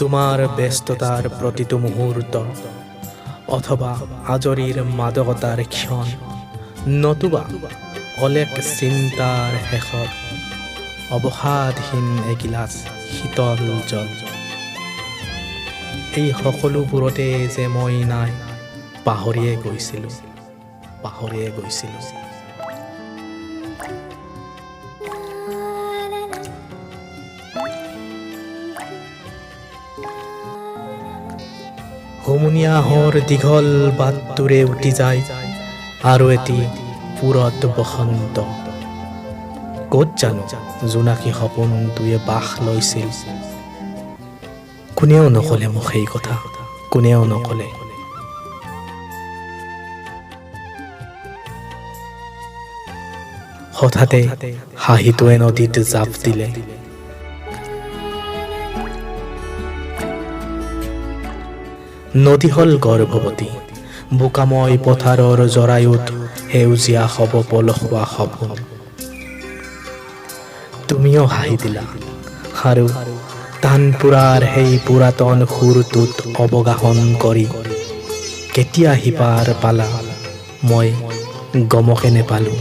তোমাৰ ব্যস্ততাৰ প্ৰতিটো মুহূৰ্ত অথবা আজৰিৰ মাদকতাৰ ক্ষণ নতুবা অলেখ চিন্তাৰ শেষত অৱসাদহীন এগিলাচ শীতল জল। এই সকলোবোৰতে যে মই নাই পাহৰিয়ে গৈছিলোঁ। হুমুনিয়াহৰ দীঘল বাটটোৰে উঠি যায় আৰু এটি পুৰত বসন্ত। ক'ত জানো জোনাকী সপোনটোৱে বাস লৈছিল। কোনেও নকলে মোক সেই কথা, কোনেও নকলে। হঠাতে হাঁহিটোৱে নদীত জাপ দিলে। নদী হ'ল গৰ্ভৱতী, বোকাময় পথাৰৰ জৰায়ুত সেউজীয়া হ'ব পলসুৱা সপোন। তুমিও হাঁহি দিলা আৰু তানপুৰাৰ সেই পুৰাতন সুৰটোত অৱগাহন কৰি কেতিয়া সিপাৰ পালা মই গমকে নেপালো।